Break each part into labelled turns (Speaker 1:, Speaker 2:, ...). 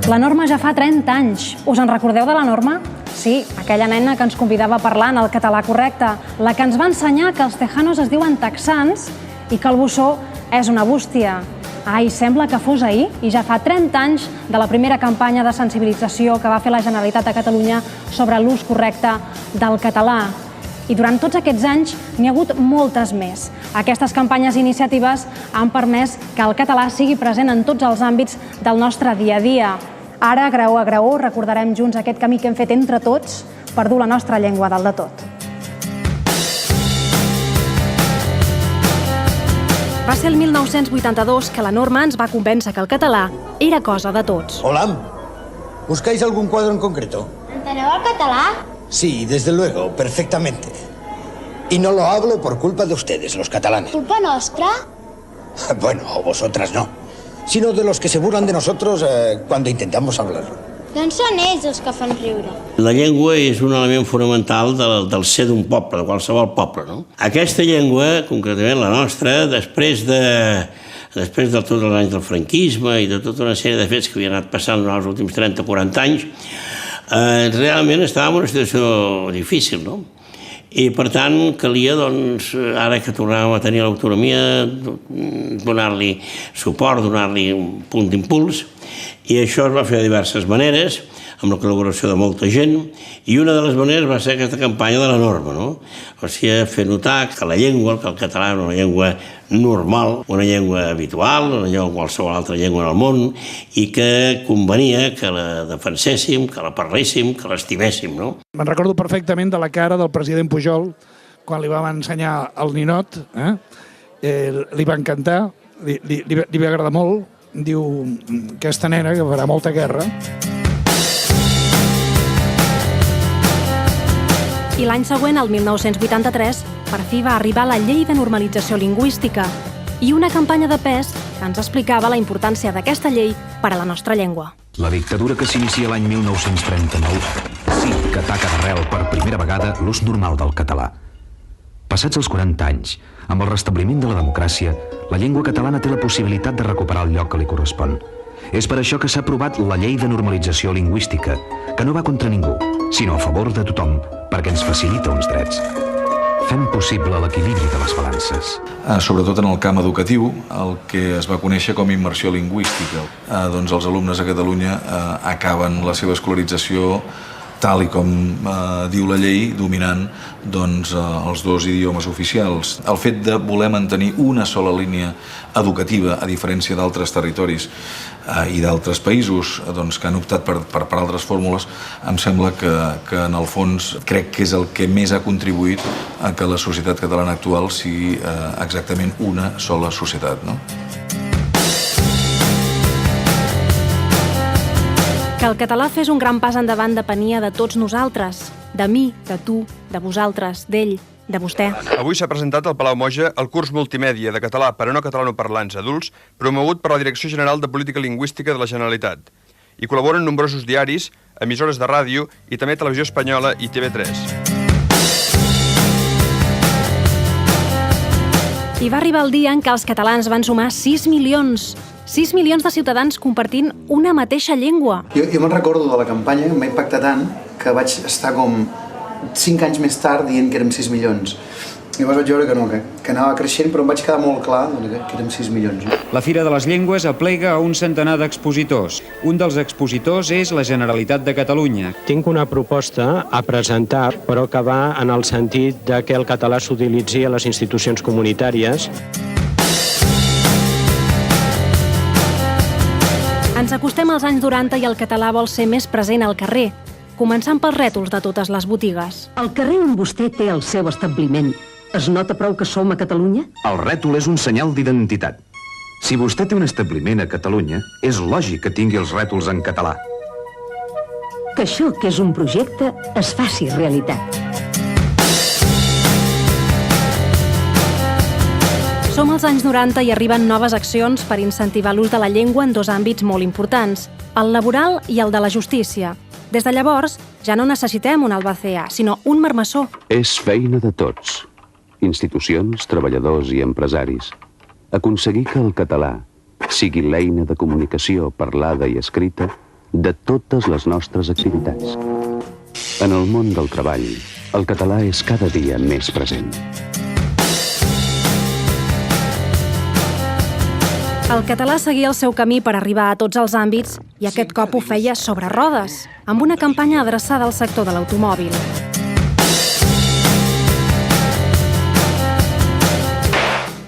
Speaker 1: La Norma ja fa 30 anys. Us en recordeu de la Norma? Sí, aquella nena que ens convidava a parlar en el català correcte, la que ens va ensenyar que els tejanos es diuen texans i que el bossó és una bústia. Ai, sembla que fos ahir i ja fa 30 anys de la primera campanya de sensibilització que va fer la Generalitat de Catalunya sobre l'ús correcte del català. I durant tots aquests anys n'hi ha hagut moltes més. Aquestes campanyes i iniciatives han permès que el català sigui present en tots els àmbits del nostre dia a dia. Ara, graó a graó, recordarem junts aquest camí que hem fet entre tots per dur la nostra llengua dalt de tot. Va ser el 1982 que la Norma ens va convèncer que el català era cosa de tots.
Speaker 2: Hola, ¿buscáis algún cuadro en concreto?
Speaker 3: ¿Enteneu el català?
Speaker 2: Sí, desde luego, perfectamente. Y no lo hablo por culpa de ustedes, los catalanes.
Speaker 3: ¿Culpa nostra?
Speaker 2: Bueno, vosotras no. Sino de los que se burlan de nosotros cuando intentamos hablarlo.
Speaker 3: Doncs són ells els que fan riure.
Speaker 4: La llengua és un element fonamental del ser d'un poble, de qualsevol poble, no? Aquesta llengua, concretament la nostra, després de tots els anys del franquisme i de tota una sèrie de fets que havien anat passant en els últims 30-40 anys, realment estava en una situació difícil, no? I, per tant, calia, doncs, ara que tornàvem a tenir l'autonomia, donar-li suport, donar-li un punt d'impuls, i això es va fer de diverses maneres, amb la col·laboració de molta gent, i una de les maneres va ser aquesta campanya de la Norma, no? O sigui, fer notar que la llengua, que el català era una llengua normal, una llengua habitual, una llengua com qualsevol altra llengua en el món, i que convenia que la defenséssim, que la parléssim, que l'estiméssim, no?
Speaker 5: Me'n recordo perfectament de la cara del president Pujol quan li vam ensenyar el ninot, li va encantar, li va agradar molt, diu, aquesta nena que farà molta guerra.
Speaker 1: I l'any següent, el 1983, per fi va arribar la Llei de Normalització Lingüística i una campanya de pes que ens explicava la importància d'aquesta llei per a la nostra llengua.
Speaker 6: La dictadura que s'inicia l'any 1939 sí que ataca d'arrel per primera vegada l'ús normal del català. Passats els 40 anys, amb el restabliment de la democràcia, la llengua catalana té la possibilitat de recuperar el lloc que li correspon. És per això que s'ha aprovat la Llei de Normalització Lingüística, que no va contra ningú, sinó a favor de tothom, perquè ens facilita uns drets. Fem possible l'equilibri de les balances.
Speaker 7: Sobretot en el camp educatiu, el que es va conèixer com immersió lingüística. Doncs els alumnes a Catalunya acaben la seva escolarització tal i com diu la llei, dominant els dos idiomes oficials. El fet de voler mantenir una sola línia educativa, a diferència d'altres territoris i d'altres països que han optat per altres fórmules, em sembla que en el fons crec que és el que més ha contribuït a que la societat catalana actual sigui exactament una sola societat, no?
Speaker 1: Que el català fes un gran pas endavant depenia de tots nosaltres, de mi, de tu, de vosaltres, d'ell, de vostè.
Speaker 8: Avui s'ha presentat al Palau Moja el curs multimèdia de català per a no catalanoparlants adults promogut per la Direcció General de Política Lingüística de la Generalitat. Hi col·laboren nombrosos diaris, emissores de ràdio i també Televisió Espanyola i TV3.
Speaker 1: I va arribar el dia en què els catalans van sumar 6 milions. 6 milions de ciutadans compartint una mateixa llengua.
Speaker 9: Jo me'n recordo de la campanya, em va impactar tant que vaig estar com 5 anys més tard dient que érem 6 milions. Llavors vaig veure que no, que anava creixent, però em vaig quedar molt clar que érem 6 milions.
Speaker 10: La Fira de les Llengües aplega a un centenar d'expositors. Un dels expositors és la Generalitat de Catalunya.
Speaker 11: Tinc una proposta a presentar, però que va en el sentit de que el català s'utilitzi a les institucions comunitàries.
Speaker 1: Ens acostem als anys 90 i el català vol ser més present al carrer, començant pels rètols de totes les botigues.
Speaker 12: Al carrer on vostè té el seu establiment, es nota prou que som a Catalunya?
Speaker 6: El rètol és un senyal d'identitat. Si vostè té un establiment a Catalunya, és lògic que tingui els rètols en català.
Speaker 12: Que això, que és un projecte, es faci realitat.
Speaker 1: Som als anys 90 i arriben noves accions per incentivar l'ús de la llengua en dos àmbits molt importants, el laboral i el de la justícia. Des de llavors, ja no necessitem un albacea, sinó un marmessor.
Speaker 13: És feina de tots, institucions, treballadors i empresaris. Aconseguir que el català sigui l'eina de comunicació parlada i escrita de totes les nostres activitats. En el món del treball, el català és cada dia més present.
Speaker 1: El català seguia el seu camí per arribar a tots els àmbits i aquest cop ho feia sobre rodes, amb una campanya adreçada al sector de l'automòbil.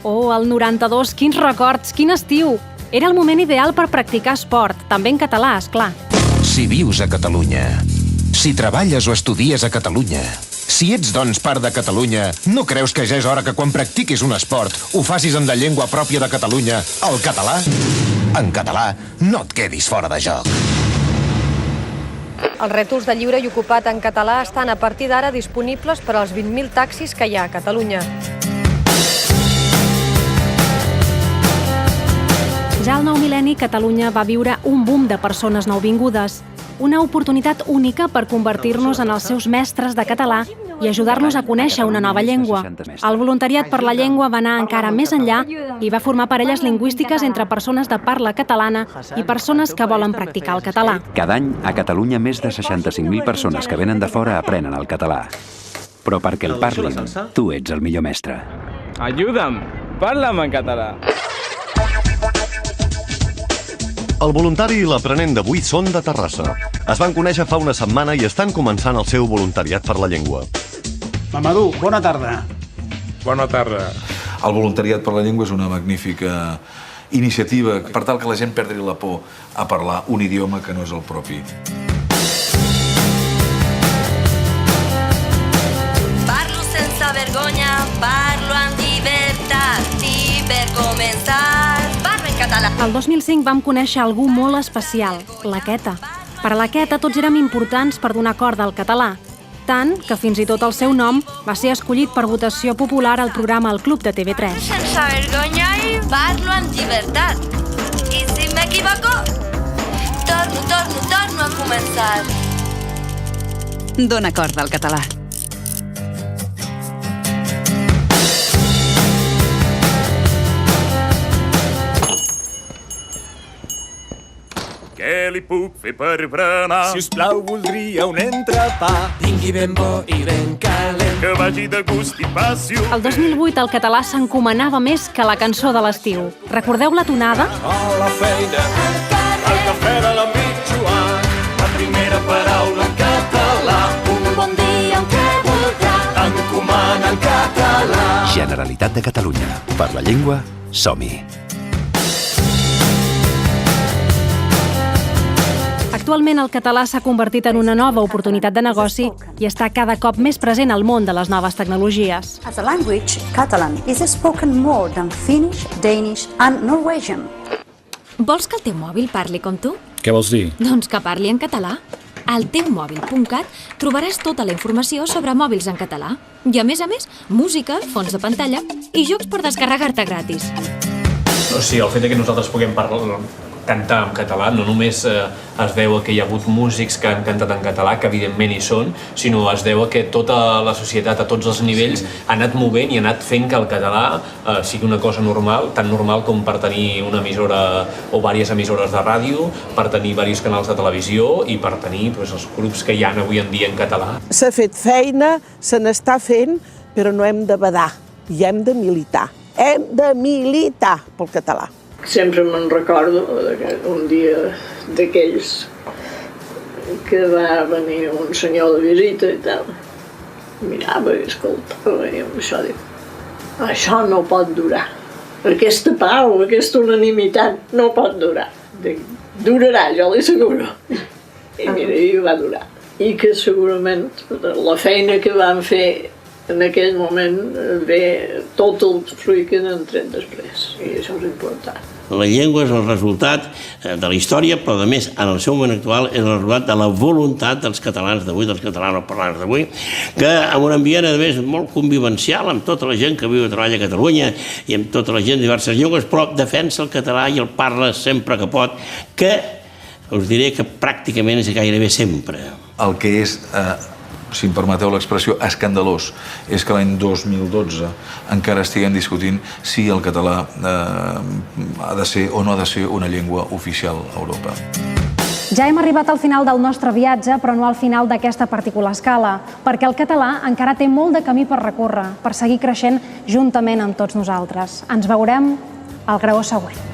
Speaker 1: Oh, el 92, quins records, quin estiu! Era el moment ideal per practicar esport, també en català, esclar.
Speaker 14: Si vius a Catalunya, si treballes o estudies a Catalunya, si ets, doncs, part de Catalunya, no creus que ja és hora que quan practiquis un esport ho facis en la llengua pròpia de Catalunya, el català? En català, no et quedis fora de joc.
Speaker 15: Els rètols de lliure i ocupat en català estan a partir d'ara disponibles per als 20.000 taxis que hi ha a Catalunya.
Speaker 1: Ja al nou mil·lenni, Catalunya va viure un boom de persones nouvingudes, una oportunitat única per convertir-nos en els seus mestres de català i ajudar-nos a conèixer una nova llengua. El voluntariat per la llengua va anar encara més enllà i va formar parelles lingüístiques entre persones de parla catalana i persones que volen practicar el català.
Speaker 16: Cada any, a Catalunya, més de 65.000 persones que venen de fora aprenen el català. Però perquè el parlin, tu ets el millor mestre.
Speaker 17: Ajuda'm, parla'm en català.
Speaker 18: El voluntari i l'aprenent d'avui són de Terrassa. Es van conèixer fa una setmana i estan començant el seu voluntariat per la llengua.
Speaker 19: Mamadou, bona tarda.
Speaker 7: Bona tarda. El voluntariat per la llengua és una magnífica iniciativa per tal que la gent perdi la por a parlar un idioma que no és el propi.
Speaker 20: Parlo sense vergonya, parlo amb llibertat i per començar parlo en català.
Speaker 1: El 2005 vam conèixer algú molt especial, la Queta. Per a la Queta tots érem importants per donar corda al català, tant que fins i tot el seu nom va ser escollit per votació popular al programa El Club de TV3.
Speaker 20: Sense vergonya i parlo amb llibertat. I si m'equivoco, torno a començar.
Speaker 21: Dóna corda al català.
Speaker 22: Què li puc fer per berenar? Si us plau, voldria un entrepà. Vingui ben bo i ben calent. Que vagi de gust i passió.
Speaker 1: El 2008 el català s'encomanava més que la cançó de l'estiu. Recordeu la tonada?
Speaker 22: A la feina, al cafè de la mitjoan, la primera paraula en català. Un bon dia en què voldrà, encomana en català.
Speaker 16: Generalitat de Catalunya. Per la llengua, som-hi.
Speaker 1: Actualment el català s'ha convertit en una nova oportunitat de negoci i està cada cop més present al món de les noves tecnologies.
Speaker 23: As a language, Catalan is spoken more than Finnish, Danish and Norwegian.
Speaker 24: Vols que el teu mòbil parli com tu?
Speaker 25: Què vols dir?
Speaker 24: Doncs que parli en català. Al teumòbil.cat trobaràs tota la informació sobre mòbils en català. I a més, música, fons de pantalla i jocs per descarregar-te gratis.
Speaker 26: O sigui, el fet que nosaltres puguem cantar en català no només es deu a que hi ha hagut músics que han cantat en català, que evidentment hi són, sinó es deu a que tota la societat, a tots els nivells, ha anat movent i ha anat fent que el català sigui una cosa normal, tan normal com per tenir una emissora o diverses emissores de ràdio, per tenir diversos canals de televisió i per tenir els grups que hi ha avui en dia en català.
Speaker 27: S'ha fet feina, se n'està fent, però no hem de badar i hem de militar. Hem de militar pel català.
Speaker 28: Sempre me'n recordo un dia d'aquells que va venir un senyor de visita i tal. Mirava i escoltava i amb això diu: això no pot durar. Aquesta pau, aquesta unanimitat no pot durar. Dic, durarà, jo li asseguro. I mira, i va durar. I que segurament la feina que vam fer en aquell moment ve tot el fruit que n'han tret després, i això és important.
Speaker 4: La llengua és el resultat de la història, però a més, en el seu moment actual, és el resultat de la voluntat dels catalans d'avui, dels catalanoparlants d'avui, que en un ambient, a més, molt convivencial, amb tota la gent que viu i treballa a Catalunya i amb tota la gent de diverses llengües, però defensa el català i el parla sempre que pot, que us diré que pràcticament és gairebé sempre.
Speaker 7: El que és, si em permeteu l'expressió, escandalós, és que l'any 2012 encara estiguem discutint si el català ha de ser o no ha de ser una llengua oficial a Europa.
Speaker 1: Ja hem arribat al final del nostre viatge, però no al final d'aquesta particular escala, perquè el català encara té molt de camí per recórrer, per seguir creixent juntament amb tots nosaltres. Ens veurem al graó següent.